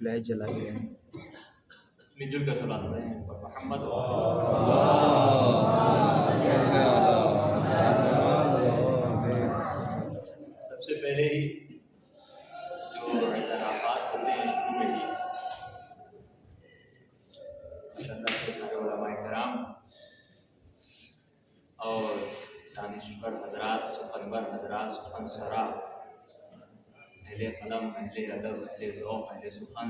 Flash جلائی ہے. مل جل کر صلوات پڑھیں اور محمد سب سے پہلے ہی جو اعترافات ہوتے ہیں شروع میں ہی ماشاءاللہ کے سارے علماء کرام اور دانشور حضرات، سخنور حضرات، سخن سرا، اہل قلم، اہل ادب، اہل ذوق، اہل سخن،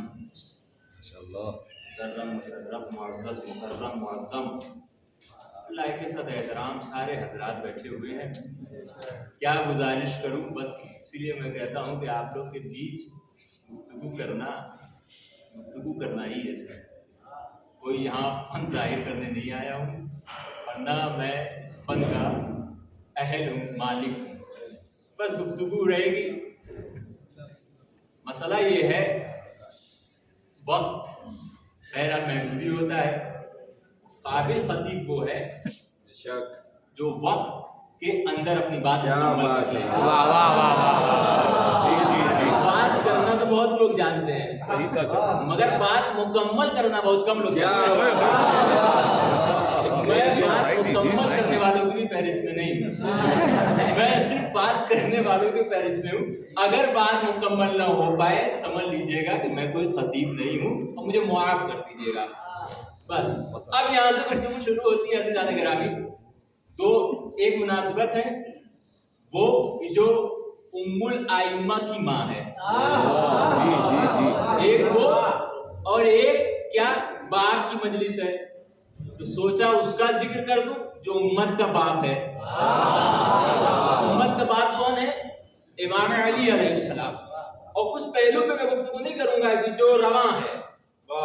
محترم، مشرف، معزز، مکرم، معظم، اللہ کے ساتھ احترام سارے حضرات بیٹھے ہوئے ہیں. کیا گزارش کروں، بس اسی لیے میں کہتا ہوں کہ آپ لوگ کے بیچ گفتگو کرنا ہی ہے. اس میں کوئی یہاں فن ظاہر کرنے نہیں آیا ہوں، ورنہ میں اس فن کا اہل ہوں، مالک ہوں. بس گفتگو رہے گی. مسئلہ یہ ہے وقت میرا محدودی ہوتا ہے. قابل خطیب وہ ہے جو وقت کے اندر اپنی بات کرتے ہیں. بات کرنا تو بہت لوگ جانتے ہیں مگر بات مکمل کرنا بہت کم لوگ جانتے ہیں. میں بات مکمل کرنے والوں کی بھی فہرست میں نہیں ہوں، میں صرف بات کرنے والوں کی فہرست میں ہوں. اگر بات مکمل نہ ہو پائے تو سمجھ لیجئے گا کہ میں کوئی خطیب نہیں ہوں اور مجھے معاف کر دیجئے گا. بس اب یہاں سے گفتگو شروع ہوتی ہے عزیزان گرامی. تو ایک مناسبت ہے وہ جو ام الائمہ کی ماں ہے، ایک وہ اور ایک کیا باپ کی مجلس ہے. تو سوچا اس کا ذکر کر دوں جو امت کا باپ ہے. امت کا باپ کون ہے؟ امام علی علیہ السلام. اور اس پہلو پہ میں گفتگو نہیں کروں گا کہ جو رواں ہے،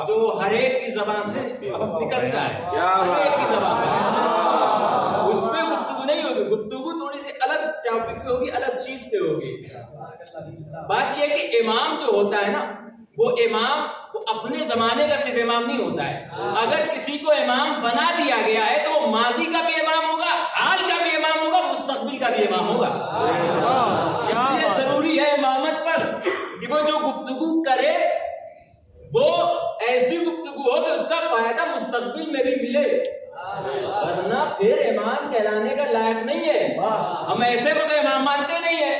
جو ہر ایک کی زبان سے نکلتا ہے، ہر ایک کی زبان ہے، اس پہ گفتگو نہیں ہوگی. گفتگو تھوڑی سی الگ ٹاپک پہ ہوگی، الگ چیز پہ ہوگی. بات یہ ہے کہ امام جو ہوتا ہے نا، وہ امام وہ اپنے زمانے کا صرف امام نہیں ہوتا ہے. اگر کسی کو امام بنا دیا گیا ہے تو وہ ماضی کا بھی امام ہوگا، حال کا بھی امام ہوگا، مستقبل کا بھی امام ہوگا. اس لیے ضروری ہے امامت پر کہ وہ جو گفتگو کرے وہ ایسی گفتگو ہو کہ اس کا فائدہ مستقبل میں بھی ملے، ورنہ پھر امام کہلانے کا لائق نہیں ہے. ہم ایسے کو تو امام مانتے نہیں ہیں،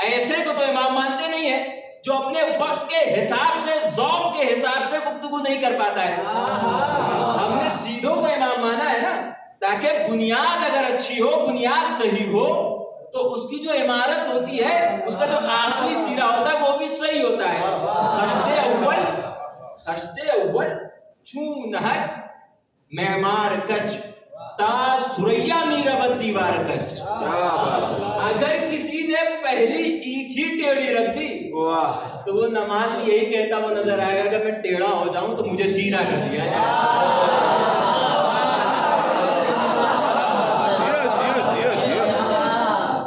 ایسے کو تو امام مانتے نہیں ہیں جو اپنے وقت کے حساب سے، ذوق کے حساب سے گفتگو نہیں کر پاتا ہے. ہم نے سیدھوں کو امام مانا ہے نا، تاکہ بنیاد اگر اچھی ہو، بنیاد صحیح ہو تو اس کی جو عمارت ہوتی ہے، اس کا جو آخری سیرا ہوتا ہے وہ بھی صحیح ہوتا ہے. خشت اول چون نہت معمار کچ تا سریا میرا دیوار کچ. اگر کسی نے پہلی اینٹ ہی ٹیڑھی رکھ دی تو وہ نماز میں یہی کہتا وہ نظر آئے گا کہ میں ٹیڑھا ہو جاؤں تو مجھے سیدھا کر دیا جائے.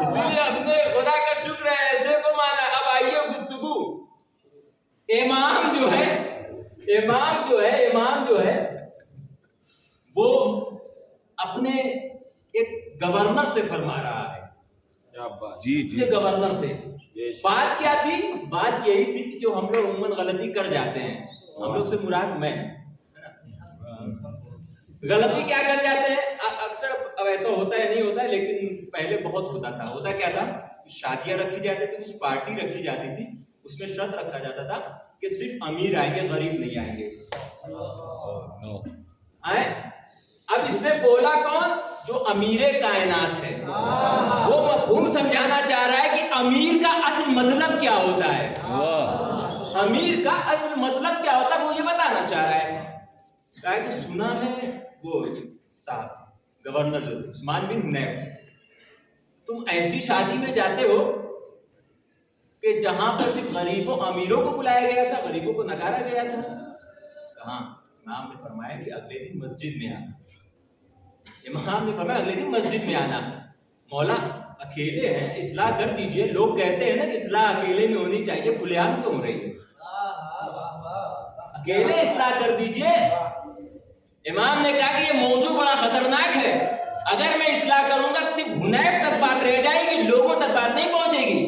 اسی لیے اپنے خدا کا شکر ہے ایسے کو مانا. اب آئیے گفتگو. امام جو ہے وہ اپنے ایک گورنر سے فرما رہا ہے. گورنر سے بات کیا تھی؟ بات یہی تھی کہ جو ہم لوگ عموماً غلطی کر جاتے ہیں، ہم لوگ سے مراد میں غلطی کیا کر جاتے ہیں اکثر. اب ایسا ہوتا ہے نہیں ہوتا ہے، لیکن پہلے بہت ہوتا تھا. ہوتا کیا تھا؟ کچھ شادیاں رکھی جاتی تھی، کچھ پارٹی رکھی جاتی تھی، اس میں شرط رکھا جاتا تھا کہ صرف امیر آئیں گے، غریب نہیں آئیں گے. اب اس میں بولا کون؟ جو امیر کائنات ہے. وہ مفہوم سمجھانا چاہ رہا ہے کہ امیر کا اصل مطلب کیا ہوتا ہے. امیر کا اصل مطلب کیا ہوتا ہے وہ یہ بتانا چاہ رہا ہے. کہا کہ سنا ہے وہ صاحب گورنر عثمان بن حنیف، تم ایسی شادی میں جاتے ہو کہ جہاں پر صرف غریبوں امیروں کو بلایا گیا تھا، غریبوں کو نکارا گیا تھا. کہاں؟ امام نے فرمایا کہ اگلے دن مسجد میں آنا. امام نے فرمایا اگلے دن مسجد میں آنا. مولا اکیلے ہیں، اصلاح کر دیجئے. لوگ کہتے ہیں نا کہ اصلاح اکیلے میں ہونی چاہیے، کھلے عام کیوں ہو رہی ہے؟ اکیلے اصلاح کر دیجئے. امام نے کہا کہ یہ موضوع بڑا خطرناک ہے. اگر میں اصلاح کروں گا تو صرف حنیف تک بات رہ جائے گی، لوگوں تک بات نہیں پہنچے گی.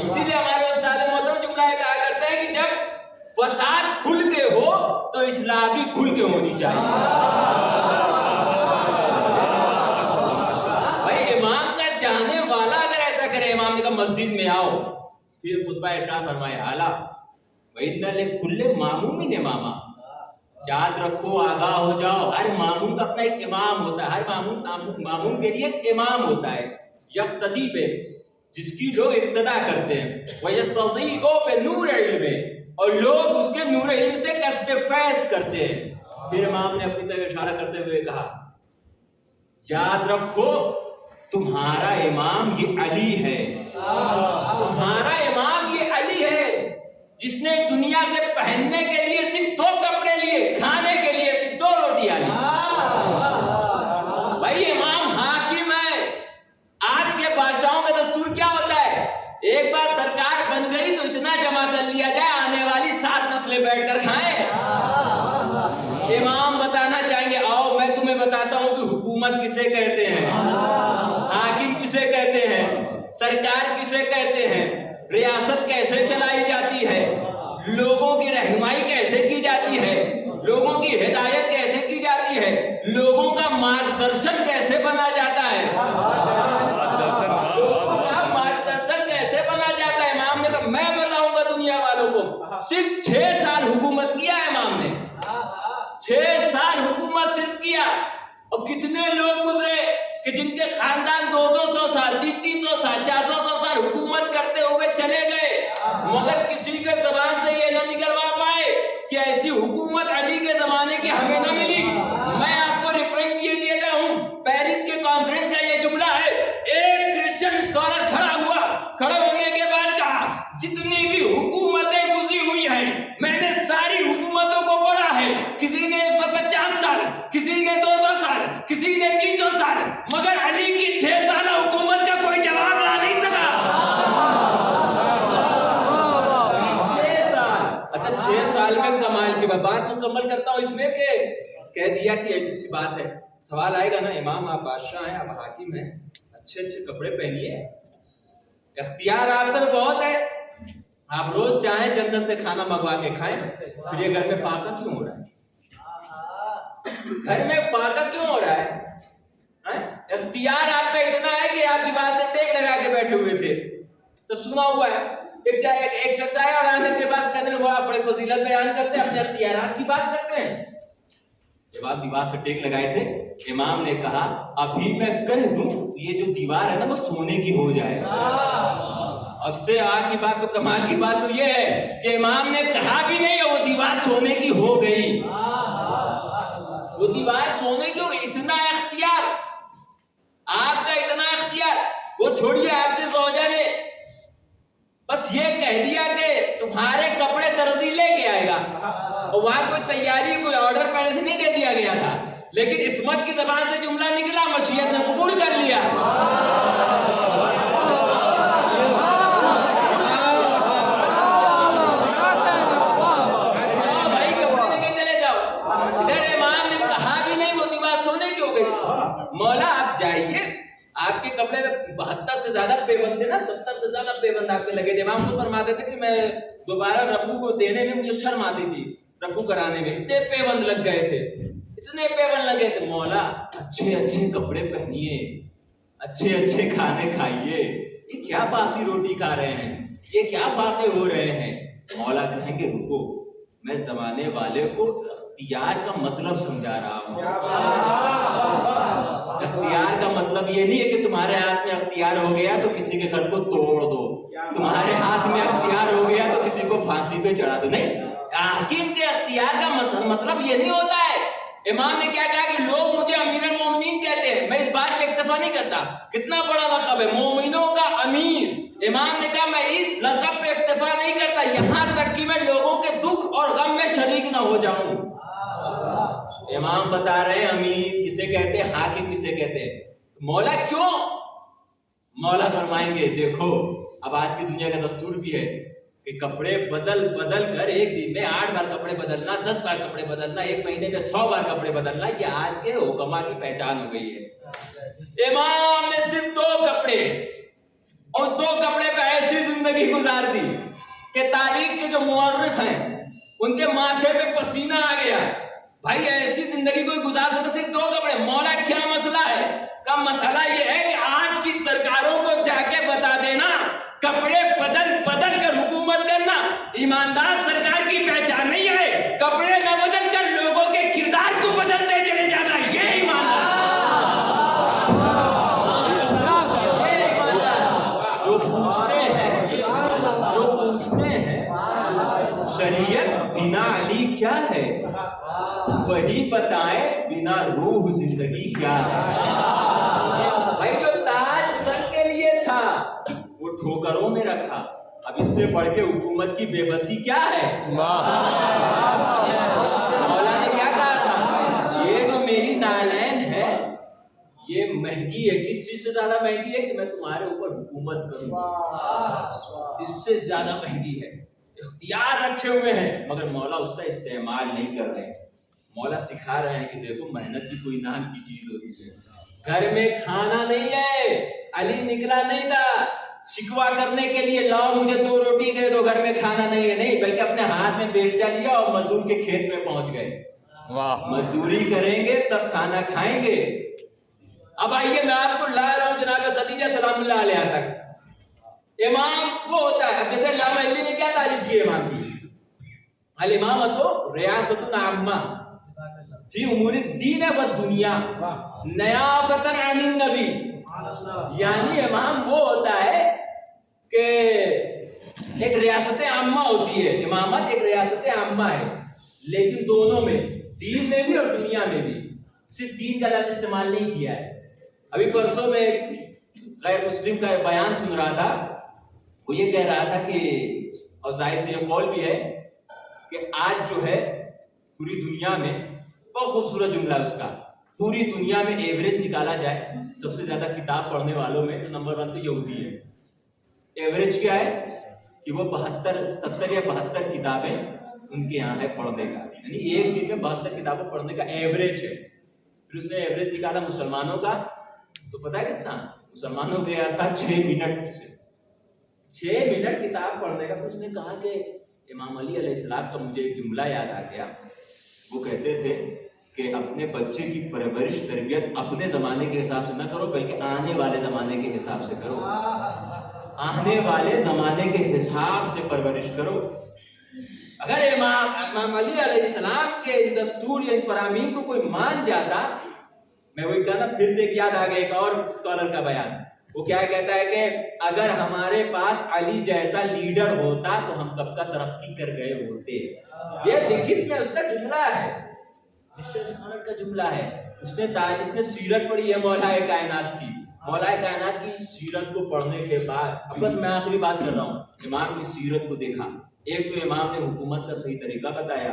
اسی لیے ہمارے استاد محترم جملہ کہا کرتے ہیں کہ جب فساد کھل کے ہو تو اصلاح بھی کھل کے ہونی چاہیے. بھائی امام کا چاہنے والا اگر ایسا کرے، امام نے کہا مسجد میں آؤ، پھر خطبہ ارشاد فرمائے اعلیٰ وَإِنَّ لِكُلِّ مَأْمُومٍ اماما. یاد رکھو، آگاہ ہو جاؤ، ہر معموم کا اپنا ایک امام ہوتا ہے. ہر معموم کے لیے ایک امام ہوتا ہے یقتدی پہ، جس کی لوگ اقتدا کرتے ہیں. وَيَسْتَضِيءُ بِنُورِ عِلْمِهِ، اور لوگ اس کے نور علم سے کسب فیض کرتے ہیں. پھر امام نے اپنی طرف اشارہ کرتے ہوئے کہا یاد رکھو تمہارا امام یہ علی ہے. تمہارا امام یہ علی ہے جس نے دنیا کے پہننے کے لیے صرف 2 کپڑے لیے، کھانے کے لیے صرف 2 روٹیاں لی. بھائی امام حاکم ہے. آج کے بادشاہوں کا دستور کیا ہوتا ہے؟ ایک بار سرکار بن گئی تو اتنا جمع کر لیا جائے آنے والی 7 نسلیں بیٹھ کر کھائیں. امام بتانا چاہیں گے آؤ میں تمہیں بتاتا ہوں کہ حکومت کسے کہتے ہیں، حاکم کسے کہتے ہیں، سرکار کسے کہتے ہیں، ریاست کیسے چلائی جاتی ہے، لوگوں کی رہنمائی کیسے کی جاتی ہے، لوگوں کی ہدایت کیسے کی جاتی ہے، لوگوں کا مارگدرشن کیسے بنا جاتا ہے، لوگوں کا مارگدرشن کیسے بنا جاتا ہے. امام نے کہا میں بتاؤں گا دنیا والوں کو. صرف 6 سال حکومت کیا ہے امام نے، 6 سال حکومت صرف کیا. اور کتنے لوگ گزرے کہ جن کے خاندان 200 سال 300 سال 400 سال حکومت کرتے ہوئے چلے گئے، مگر کسی کے زبان سے یہ نہ نکلوا پائے کہ ایسی حکومت علی کے زمانے کی ہمیں نہ ملی. میں آپ کو ریفرنس یہ دیتا ہوں، پیرس کے کانفرنس کا یہ جملہ ہے. ایک کرسچن اسکالر کھڑا ہوا، کھڑا ہونے کے بعد کہا جتنی بھی حکومتیں گزری ہوئی ہیں میں نے ساری حکومتوں کو پڑھا ہے. کسی نے 150 سال، کسی نے 200 سال، کسی نے 300 سال، مگر علی کی 6 سالہ حکومت کا کوئی جواب لا نہیں سکا. 6 سال. اچھا 6 سال میں کمال کی بات مکمل کرتا ہوں اس میں کہ کہہ دیا کہ ایسی سی بات ہے. سوال آئے گا نا امام آپ بادشاہ ہیں، آپ حاکم ہیں، اچھے اچھے کپڑے پہنیے، اختیار آپ کا بہت ہے، آپ روز چاہیں جنت سے کھانا منگوا کے کھائیں، پھر یہ گھر میں فاقہ کیوں ہو رہا ہے؟ گھر میں فاقہ کیوں ہو رہا ہے؟ اختیار آپ کا اتنا ہے کہ آپ دیوار سے ٹیک لگا کے بیٹھے ہوئے تھے، سب سنا ہوا ہے. ایک شخص آیا اور آنے کے بعد کہنے لگا آپ بڑے فضیلت بیان کرتے ہیں، اپنے اختیارات کی بات کرتے ہیں. جب آپ دیوار سے ٹیک لگائے تھے امام نے کہا ابھی میں کہہ دوں یہ جو دیوار ہے نا وہ سونے کی ہو جائے. اب سے آج کی بات تو کمال کی بات تو یہ ہے کہ امام نے کہا بھی نہیں وہ دیوار سونے کی ہو گئی. وہ دیوار سونے کی ہو گئی. اتنا اختیار آپ کا، اتنا اختیار. وہ چھوڑیے آپ کے زوجہ نے بس یہ کہہ دیا کہ تمہارے کپڑے درزی لے کے آئے گا، اور وہاں کوئی تیاری کوئی آرڈر پہلے سے نہیں دے دیا گیا تھا، لیکن عصمت کی زبان سے جملہ نکلا، مشیت نے قبول کر لیا. بھائی کپڑے لے کے چلے جاؤ. ادھر امام نے کہا بھی نہیں وہ دیوار سونے کی ہو گئی. مولا آپ جائیے، آپ کے کپڑے 72 سے زیادہ پیبند تھے نا، 70 سے زیادہ پیبند آپ کے لگے تھے. امام کو فرماتے تھے کہ میں دوبارہ رفو کو دینے میں مجھے شرم آتی تھی، رفو کرانے میں اتنے پیبند لگ گئے تھے، اتنے پیبند لگے تھے. مولا اچھے اچھے کپڑے پہنیے، اچھے اچھے کھانے کھائیے. یہ کیا باسی روٹی کھا رہے ہیں، یہ کیا فاقے ہو رہے ہیں؟ مولا کہیں گے رکو، میں زمانے والے کو اختیار کا مطلب سمجھا رہا ہوں. اختیار کا مطلب یہ نہیں ہے کہ تمہارے ہاتھ میں اختیار ہو گیا تو کسی کے گھر کو توڑ دو، تمہارے ہاتھ میں اختیار ہو گیا تو کسی کو پھانسی پہ چڑھا دو. نہیں، حاکم کے اختیار کا مطلب یہ نہیں ہوتا ہے. امام نے کیا کہا کہ لوگ مجھے امیر المومنین کہتے ہیں، میں اس بات پہ اکتفا نہیں کرتا. کتنا بڑا لقب ہے، مومنوں کا امیر. امام نے کہا میں اس لقب پہ اکتفا نہیں کرتا یہاں تک کہ میں لوگوں کے دکھ اور غم میں شریک نہ ہو جاؤں. امام بتا رہے ہیں امیر کسے کہتے ہیں، حاکم کسے کہتے ہیں. مولا کیوں؟ مولا فرمائیں گے دیکھو اب آج کی دنیا کا دستور بھی ہے کہ کپڑے بدل کر ایک دن میں 8 بار کپڑے بدلنا، 10 بار کپڑے بدلنا، ایک مہینے میں 100 بار کپڑے بدلنا، یہ آج کے حکما کی پہچان ہو گئی ہے. امام نے صرف 2 کپڑے اور 2 کپڑے پہ ایسی زندگی گزار دی کہ تاریخ کے جو مورخ ہیں ان کے ماتھے پہ پسینہ آ گیا. بھائی ایسی زندگی کوئی گزار سکتا؟ صرف 2 کپڑے. مولا کیا مسئلہ ہے؟ کا مسئلہ یہ ہے کہ آج کی سرکاروں کو جا کے بتا دینا کپڑے بدل کر حکومت کرنا ایماندار سرکار کی پہچان نہیں ہے. کپڑے نہ بدل کر لوگوں کے کردار کو بدلتے چلے جانا یہ ایماندار. جو پوچھتے ہیں شریعت بنا علی کیا ہے وہی بتائیں بنا روح زندگی کیا ہے. بھائی جو تاج سر کے لیے تھا وہ ٹھوکروں میں رکھا. اب اس سے بڑھ کے حکومت کی بے بسی کیا ہے؟ مولا نے کیا کہا تھا؟ یہ جو میری نالین ہے یہ مہنگی ہے. کس چیز سے زیادہ مہنگی ہے؟ کہ میں تمہارے اوپر حکومت کروں. اس سے زیادہ مہنگی ہے. اختیار رکھے ہوئے ہیں مگر مولا اس کا استعمال نہیں کر رہے ہیں. مولا سکھا رہے ہیں کہ دیکھو محنت کی کوئی نام کی چیز ہوتی ہے. گھر میں کھانا نہیں ہے. علی نکلا نہیں تھا شکوا کرنے کے لیے لاؤ مجھے 2 روٹی دے دو گھر میں کھانا نہیں ہے. نہیں بلکہ اپنے ہاتھ میں بیلچا لیا اور مزدور کے کھیت میں پہنچ گئے. مزدوری کریں گے تب کھانا کھائیں گے. اب آئیے میں آپ کو لا رہا ہوں جناب خدیجہ سلام اللہ علیہا تک. امام وہ ہوتا ہے. اب جیسے علامہ علی نے کیا تعریف کی امام کی؟ الامامۃ ریاست عامہ فی امور الدین والدنیا نیابۃ عن النبی. یعنی امام وہ ہوتا ہے کہ ایک ریاست عامہ ہوتی ہے. امامت ایک ریاست عامہ ہے لیکن دونوں میں دین میں بھی اور دنیا میں بھی. صرف دین کا لفظ استعمال نہیں کیا ہے. ابھی پرسوں میں غیر مسلم کا بیان سن رہا تھا. وہ یہ کہہ رہا تھا کہ اور ظاہر سے یہ قول بھی ہے کہ آج جو ہے پوری دنیا میں بہت خوبصورت جملہ اس کا پوری دنیا میں ایوریج نکالا جائے سب سے زیادہ کتاب پڑھنے والوں میں تو نمبر 1 تو یہودی ہے. ایوریج کیا ہے کہ وہ 70 یا 72 کتابیں ان کے یہاں ہے پڑھنے کا. یعنی ایک دن میں 72 کتابیں پڑھنے کا ایوریج ہے. پھر اس نے ایوریج نکالا مسلمانوں کا تو پتہ ہے کتنا؟ مسلمانوں کے تھا 6 منٹ سے 6 منٹ کتاب پڑھنے کا. پھر اس نے کہا کہ امام علی علیہ السلام کا مجھے ایک جملہ یاد آ گیا. وہ کہتے تھے کہ اپنے بچے کی پرورش تربیت اپنے زمانے کے حساب سے نہ کرو بلکہ آنے والے زمانے کے حساب سے کرو. آنے والے زمانے کے حساب سے پرورش کرو. اگر امام علی علیہ السلام کے دستور یا فرامین کو کوئی مان جاتا. میں وہی کہا نا پھر سے ایک یاد آ گیا ایک اور اسکالر کا بیان. وہ کیا کہتا ہے کہ اگر ہمارے پاس علی جیسا لیڈر ہوتا تو ہم کب کا ترقی کر گئے ہوتے. یہ لکھت میں اس کا جملہ ہے. کا جملہ ہے. اس نے سیرت پڑھی ہے مولا کائنات کی. مولا کائنات کی سیرت کو پڑھنے کے بعد اب بس میں آخری بات کر رہا ہوں. امام کی سیرت کو دیکھا. ایک تو امام نے حکومت کا صحیح طریقہ بتایا.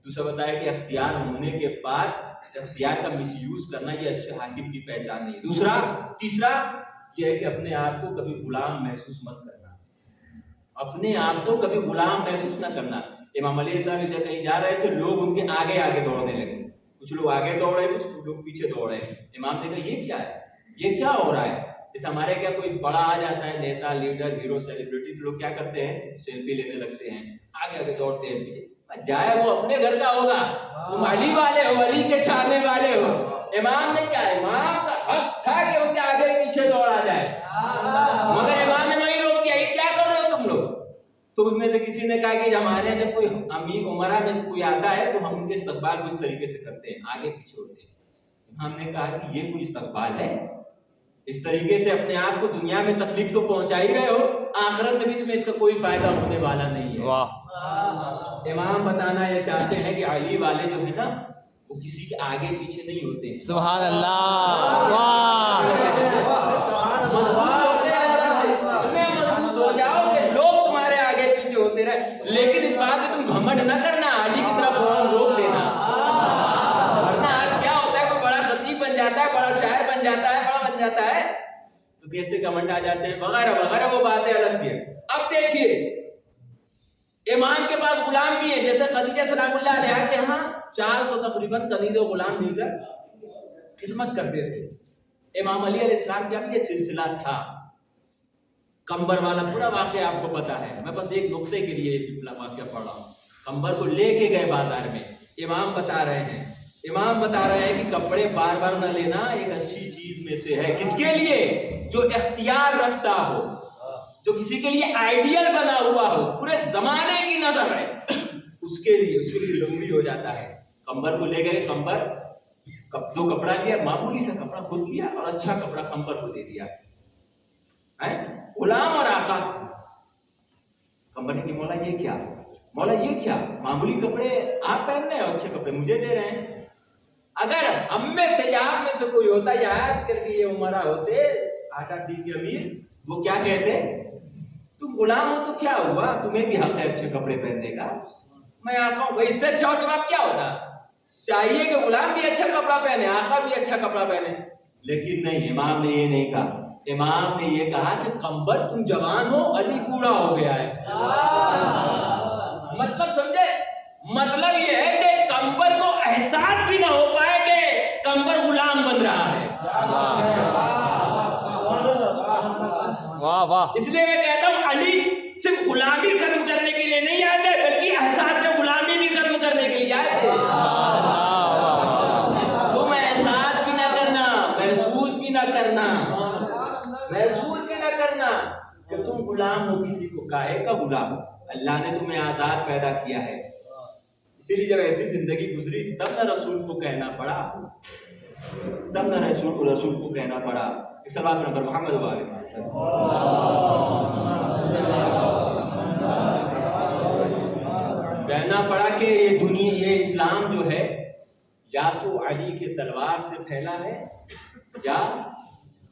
دوسرا بتایا کہ اختیار ہونے کے بعد اختیار کا مس یوز کرنا یہ اچھے حاکم کی پہچان نہیں. تیسرا یہ ہے کہ اپنے آپ کو کبھی غلام محسوس مت کرنا. اپنے آپ کو کبھی غلام محسوس نہ کرنا. امام علیہ السلام جب کہیں جا رہے تھے لوگ ان کے آگے آگے دوڑنے لگے. کچھ لوگ آگے دوڑے کچھ لوگ پیچھے دوڑے. امام نے کہا یہ کیا ہے؟ یہ کیا ہو رہا ہے؟ جیسے ہمارے کیا کوئی بڑا آ جاتا ہے نیتا لیڈر ہیرو سیلیبریٹیز لوگ کیا کرتے ہیں سیلفی لینے لگتے ہیں آگے آگے دوڑتے ہیں پیچھے. جائے وہ اپنے گھر کا ہوگا. تم علی والے ہو علی کے چاہنے والے ہو. امام نے کیا امام کا حق تھا کہ ان کے آگے پیچھے دوڑا جائے مگر امام نے وہی روک دیا. یہ کیا کر رہے ہو تم لوگ؟ تو ان میں سے کسی نے کہا کہ ہمارے جب کوئی امیر عمرہ میں سے کوئی آتا ہے تو ہم ان کے استقبال کو اس طریقے سے کرتے ہیں آگے پیچھے ہوتے ہیں. ہم نے کہا کہ یہ کوئی استقبال ہے؟ اس طریقے سے اپنے آپ کو دنیا میں تکلیف تو پہنچا ہی رہے ہو آخرت میں بھی تمہیں اس کا کوئی فائدہ ہونے والا نہیں ہے. امام بتانا یہ چاہتے ہیں کہ علی والے جو ہے نا وہ کسی کے آگے پیچھے نہیں ہوتے. سبحان اللہ. مضبوط ہو جاؤ کہ لوگ تمہارے آگے پیچھے ہوتے رہے لیکن اس بات میں تم گھمنڈ نہ کرنا علی کی طرف روک دینا. ورنہ آج کیا ہوتا ہے کوئی بڑا خطیب بن جاتا ہے بڑا شاعر بن جاتا ہے بڑا بن جاتا ہے تو کیسے گھمنڈ آ جاتے ہیں وغیرہ وغیرہ وہ باتیں الگ سی ہیں. اب دیکھیے امام کے پاس غلام بھی ہیں جیسے خدیجہ سلام اللہ علیہا کے ہاں 400 تقریباً کنیز و غلام مل کر خدمت کرتے تھے. امام علی علیہ السلام کا بھی یہ سلسلہ تھا. قمبر والا پورا واقعہ آپ کو پتا ہے. میں بس ایک نقطے کے لیے یہ واقعہ پڑھ رہا ہوں. کمبر کو لے کے گئے بازار میں. امام بتا رہے ہیں کہ کپڑے بار بار نہ لینا ایک اچھی چیز میں سے ہے. کس کے لیے؟ جو اختیار رکھتا ہو, جو کسی کے لیے آئیڈیل بنا ہوا ہو, پورے زمانے کی نظر ہے, اس کے لیے ضروری ہو جاتا ہے. کمبر کو لے گئے, کمبر دو کپڑا لیا, معمولی سا کپڑا خود لیا اور اچھا کپڑا کمبر کو دے دیا. غلام اور آقا. کمبر نے مولا یہ کیا معمولی کپڑے آپ پہن رہے ہیں اور اچھے کپڑے مجھے دے رہے ہیں. اگر ہم میں سے یا آپ میں سے کوئی ہوتا یا آج کل کے یہ عمرہ ہوتے آٹا ڈی کے امیر, وہ کیا کہتے؟ تم غلام ہو تو کیا ہوا, تمہیں بھی حق ہے اچھے کپڑے پہننے کا. میں آقا ہوں, اس سے اچھا جواب کیا ہوتا؟ چاہیے کہ غلام بھی اچھا کپڑا پہنے, آقا بھی اچھا کپڑا پہنے. لیکن نہیں, امام نے یہ نہیں کہا. امام نے یہ کہا کہ کمبر تم جوان ہو, علی بوڑھا ہو گیا ہے. مطلب سمجھے؟ مطلب یہ ہے کہ کمبر کو احساس بھی نہ ہو پائے کہ کمبر غلام بن رہا ہے. واہ واہ. اس لیے میں کہتا ہوں علی صرف غلامی ختم کرنے کے لیے نہیں آئے تھے, بلکہ احساس سے غلامی بھی ختم کرنے کے لیے آئے تھے. تم احساس بھی نہ کرنا, محسوس بھی نہ کرنا کہ تم غلام ہو کسی کو. کاہے کا غلام؟ اللہ نے تمہیں آزاد پیدا کیا ہے. اسی لیے جب ایسی زندگی گزری تب نہ رسول کو کہنا پڑا کہ صلوات نبی محمد والے کہنا پڑا کہ یہ اسلام جو ہے یا تو علی کے تلوار سے پھیلا ہے یا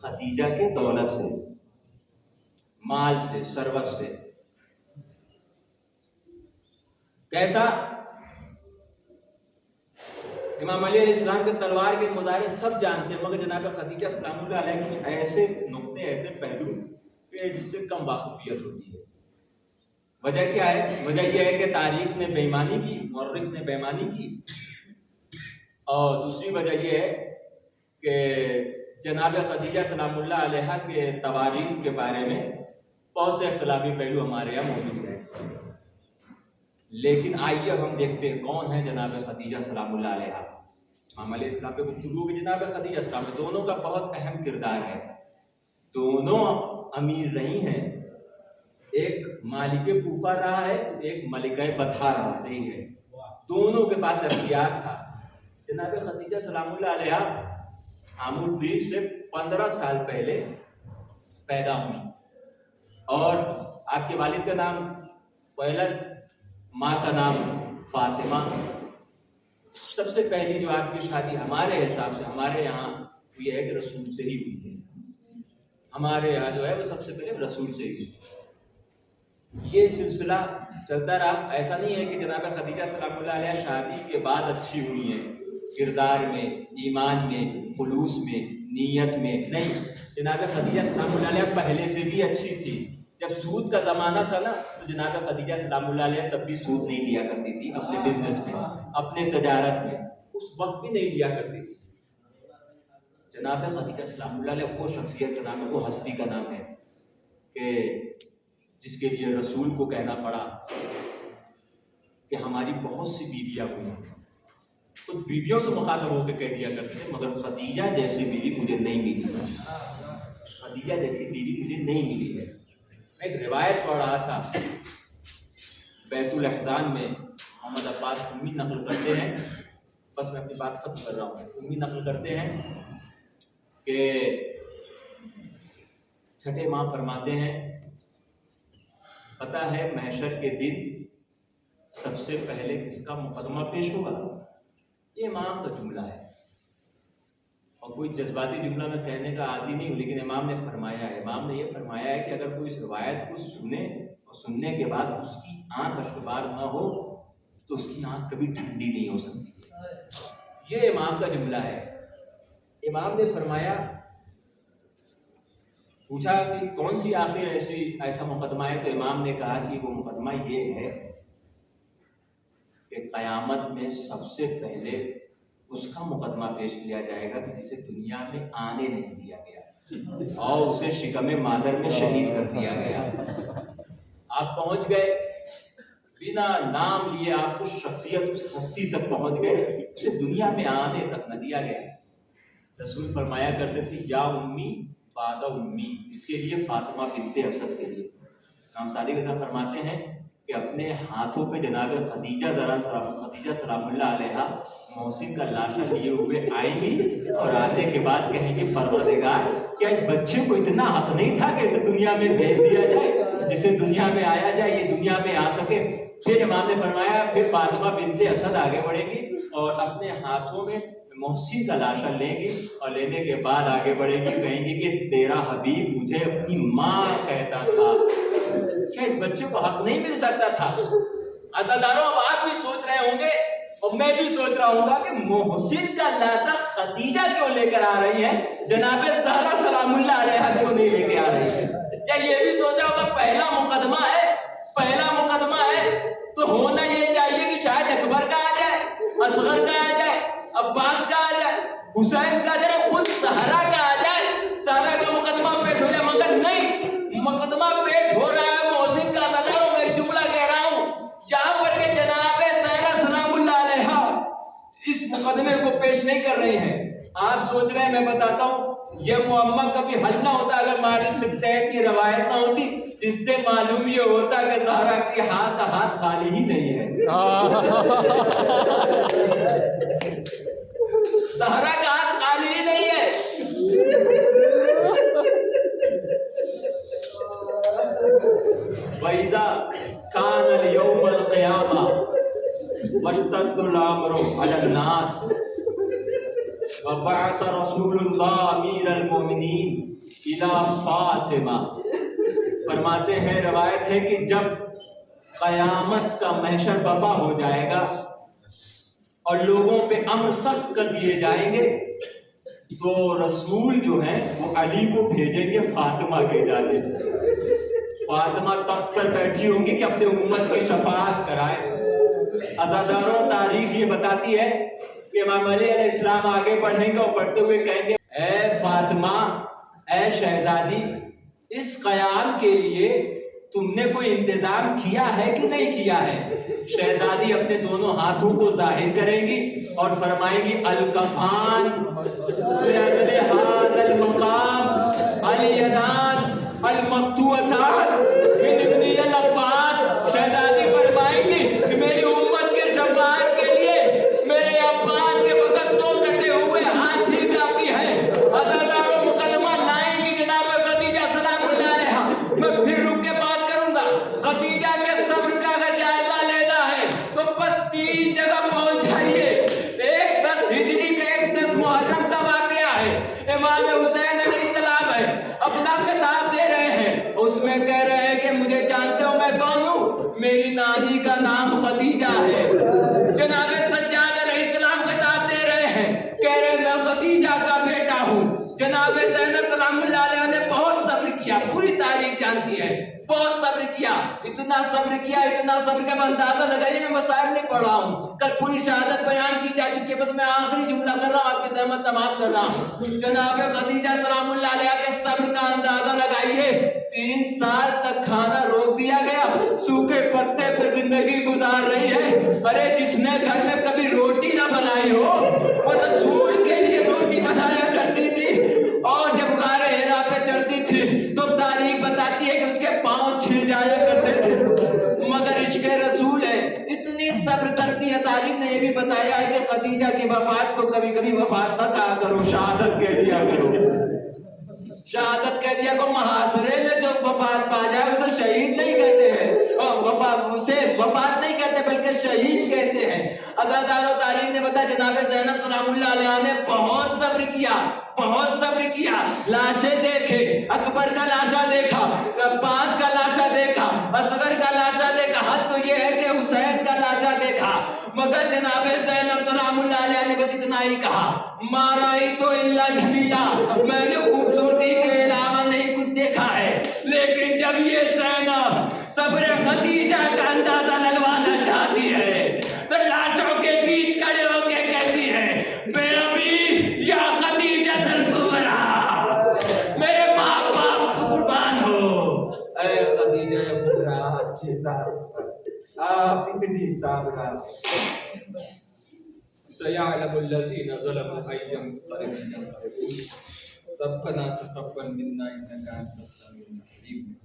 خدیجہ کے دولت سے, مال سے, ثروت سے. کیسا؟ امام علی علیہ السلام کے تلوار کے مظاہرے سب جانتے ہیں, مگر جناب خدیجہ سلام اللہ علیہ کچھ ایسے نقطے, ایسے پہلو کہ جس سے کم واقفیت ہوتی ہے. وجہ کیا ہے؟ وجہ یہ ہے کہ تاریخ نے بےایمانی کی, مورخ نے بےایمانی کی, اور دوسری وجہ یہ ہے کہ جناب خدیجہ سلام اللہ علیہ کے تواریخ کے بارے میں بہت سے اختلافی پہلو ہمارے یہاں موجود ہیں. لیکن آئیے اب ہم دیکھتے ہیں کون ہے جناب خدیجہ سلام اللہ علیہ. امام علیہ السلام پہ گفتگو کی جناب خدیجہ سلام, دونوں کا بہت اہم کردار ہے. دونوں امیر رہی ہیں, ایک مالک کوفہ رہا ہے, ایک ملکہ بطحہ رہی ہے. دونوں کے پاس اختیار تھا. جناب خدیجہ سلام اللہ علیہ عام الفیل سے 15 سال پہلے پیدا ہوئی, اور آپ کے والد کا نام ولد, ماں کا نام فاطمہ. سب سے پہلی جو آپ کی شادی ہمارے حساب سے ہمارے یہاں یہ ہے کہ رسول سے ہی ہوئی ہے. ہمارے یہاں جو ہے وہ سب سے پہلے رسول سے ہی ہوئی. یہ سلسلہ چلتا رہا. ایسا نہیں ہے کہ جناب خدیجہ سلام اللہ علیہ شادی کے بعد اچھی ہوئی ہیں, کردار میں, ایمان میں, خلوص میں, نیت میں نہیں. جناب خدیجہ سلام اللہ علیہ پہلے سے بھی اچھی تھی. جب سود کا زمانہ تھا نا, تو جناب خدیجہ سلام اللہ علیہ تب بھی سود نہیں لیا کرتی تھی اپنے بزنس میں, اپنے تجارت میں. اس وقت بھی نہیں لیا کرتی تھی. جناب خدیجہ سلام اللہ علیہ وہ شخصیت کا نام ہے, وہ ہستی کا نام ہے کہ جس کے لیے رسول کو کہنا پڑا کہ ہماری بہت سی بیویاں ہوئی ہیں. خود بیویوں سے مخاطب ہو کے کہہ دیا کرتے تھے, مگر خدیجہ جیسی بیوی مجھے نہیں ملی. خدیجہ جیسی بیوی مجھے نہیں ملی ہے. میں ایک روایت پڑھ رہا تھا بیت الاحزان میں, محمد عباس امی نقل کرتے ہیں, بس میں اپنی بات ختم کر رہا ہوں. امی نقل کرتے ہیں کہ چھٹے ماں فرماتے ہیں, پتہ ہے محشر کے دن سب سے پہلے کس کا مقدمہ پیش ہوگا؟ یہ امام کا جملہ ہے, اور کوئی جذباتی جملہ میں کہنے کا عادی نہیں ہوں, لیکن امام نے فرمایا ہے. امام نے یہ فرمایا ہے کہ اگر کوئی اس روایت کو سنے اور سننے کے بعد اس کی آنکھ اشکبار نہ ہو تو اس کی آنکھ کبھی ٹھنڈی نہیں ہو سکتی. یہ امام کا جملہ ہے. امام نے فرمایا, پوچھا کہ کون سی آخر ایسا مقدمہ ہے, تو امام نے کہا کہ وہ مقدمہ یہ ہے کہ قیامت میں سب سے پہلے اس کا مقدمہ پیش کیا جائے گا کہ جسے دنیا میں آنے نہیں دیا گیا اور اسے شکم مادر میں شہید کر دیا گیا. آپ پہنچ گئے, بنا نام لیے آپ اس شخصیت اس ہستی تک پہنچ گئے، اسے دنیا میں آنے تک نہ دیا گیا۔ رسول فرمایا کرتے تھے یا امی بعد امی، اس کے لیے فاطمہ بنت اسد کے لیے۔ امام صادق صاحب فرماتے ہیں کہ اپنے ہاتھوں پہ جناب خدیجہ سلام اللہ علیہ محسن کا لاشا لیے ہوئے آئیں گی اور آنے کے بعد کہیں گے پروردگار کیا اس بچے کو اتنا حق نہیں تھا کہ اسے دنیا میں بھیج دیا جائے، اسے دنیا میں آیا جائے، یہ دنیا میں آ سکے۔ پھر امام نے فرمایا پھر فاطمہ بنت اسد آگے بڑھے گی اور اپنے ہاتھوں میں محسن کا لاشا لیں گی اور لینے کے بعد آگے بڑھے گی، کہیں گی کہ تیرا حبیب مجھے اپنی ماں کہتا تھا۔ کیا اس بچے کو حق نہیں مل سکتا تھا؟ عزاداروں اب آپ بھی سوچ رہے ہوں گے اور میں بھی سوچ رہا ہوں گا کہ محسن کا لاشا خدیجہ کیوں لے کر آ رہی ہے، جناب زہرا سلام اللہ علیہا کیوں نہیں لے کے آ رہی ہے؟ یا یہ بھی سوچا ہوگا پہلا مقدمہ ہے تو ہونا یہ چاہیے کہ شاید اکبر کا آ جائے، اصغر کا آ جائے، عباس کا آ جائے، حسین کا آ جائے، خود زہرا کا آ جائے، زہرا کا مقدمہ پیش ہو جائے، مگر نہیں، مقدمہ پیش ہو رہا ہے محسن کا۔ میں ایک جملہ کہہ رہا ہوں یہاں پر کہ جناب زہرا سلام اللہ علیہا اس مقدمے کو پیش نہیں کر رہی ہیں۔ آپ سوچ رہے ہیں میں بتاتا ہوں یہ معمہ کبھی حل نہ ہوتا اگر مالک سبتین کی روایت نہ ہوتی، جس سے معلوم یہ ہوتا کہ زہرا کے ہاتھ خالی ہی نہیں ہے۔ زہرا کا ہاتھ خالی ہی نہیں ہے۔ وَإِذَا كَانَ الْيَوْمَ الْقِيَامَةِ وَاشْتَدَّ الْأَمْرُ عَلَى النَّاسِ وبعث رسول اللہ امیر المومنین الی فاطمہ۔ فرماتے ہیں روایت ہے کہ جب قیامت کا محشر برپا ہو جائے گا اور لوگوں پہ امر سخت کر دیے جائیں گے تو رسول جو ہیں وہ علی کو بھیجیں گے فاطمہ کے جانب۔ فاطمہ تخت پر بیٹھی ہوں گی کہ اپنے امت کی شفاعت کرائے۔ عزاداروں تاریخ یہ بتاتی ہے کہ امام علی علیہ السلام آگے بڑھیں گے اور بڑھتے ہوئے کہیں گے اے فاطمہ، اے شہزادی، اس قیام کے لیے تم نے کوئی انتظام کیا ہے کہ نہیں کیا ہے؟ شہزادی اپنے دونوں ہاتھوں کو ظاہر کریں گی اور فرمائیں گی الکفان لأجل هذا المقام الیدان المقطوعتان من ابنی العباس۔ شہزادی فرمائیں گی کہ میری امت کے شفاعت کے لیے میرے عباس کے وقت دو کٹے ہوئے ہاتھ ہی کافی ہے۔ عزاداروں مقدمہ لائیں گی جناب خدیجہ سلام اللہ علیہا۔ میں پھر رک کے بات کروں گا، خدیجہ کے صبر کا اگر جائزہ لینا ہے تو بس 3 جگہ پہنچ جائیے۔ ایک 10 ہجری کا، ایک 10 محرم کا واقعہ ہے۔ امام حسین علیہ السلام ہے، اپنا خطاب دے رہے ہیں، اس میں کہہ رہے ہیں کہ مجھے جانتے ہو میں کون ہوں؟ میری نانی کا نام خدیجہ ہے۔ جناب سجاد علیہ السلام خطاب دے رہے ہیں، کہہ رہے ہیں میں خدیجہ کا بیٹا ہوں۔ جناب زینب سلام اللہ علیہ نے بہت صبر کیا، پوری تاریخ جانتی ہے، بہت صبر کیا، اتنا صبر کیا کہ میں اندازہ لگائیے میں مسائل نہیں پڑھ رہا ہوں، کل پوری شہادت بیان کی جا چکی ہے، بس میں آخری جملہ کر رہا ہوں، آپ کی زحمت تمام کر رہا ہوں۔ جناب خدیجہ سلام اللہ علیہ کے صبر کا اندازہ لگائیے۔ 3 سال تک کھانا روک دیا گیا، سوکھے پتے پہ زندگی گزار رہی ہے۔ ارے جس نے گھر میں کبھی روٹی نہ بنائی ہو وہ رسول کے لیے روٹی بنایا کرتی تھی، اور جب غار حرا پہ چڑھتی تھی تو تاریخ بتاتی ہے کہ اس کے پاؤں چھل جایا کرتے تھے، مگر عشق رسول ہے، اتنی صبر کرتی ہے۔ تاریخ نے یہ بھی بتایا ہے کہ خدیجہ کی وفات کو کبھی کبھی وفات نہ کہا کرو، شہادت کہہ دیا کرو۔ شہادت کہہ دیا کو محاصرے میں جو وفات پا جائے اسے شہید نہیں کہتے ہیں، اسے وفات نہیں کہتے بلکہ شہید کہتے ہیں۔ عزاداروں تاریخ نے بتایا جناب زینب سلام اللہ علیہ نے بہت صبر کیا، لاشیں دیکھے، اکبر کا لاشا دیکھا، عباس کا لاشا دیکھا، اصغر کا لاشا دیکھا، حد تو یہ ہے کہ حسین کا لاشا دیکھا، مگر جناب زینب سلام اللہ علیہ نے بس اتنا ہی کہا ما رأیت الا جمیلا، میں نے خوبصورتی کے علاوہ نہیں کچھ دیکھا ہے۔ لیکن جب یہ زینب صبر خدیجہ کا اندازہ لگوانا چاہتی ہے تو لاشوں کے بیچ کھڑے ہو کے کہتی ہے بے ابی یا خدیجہ الکبریٰ، میرے ماں باپ کو قربان ہو، اے خدیجہ کبریٰ۔ سيعلم الذين ظلموا أي منقلب ينقلبون ربنا تقبل منا إنك أنت السميع العليم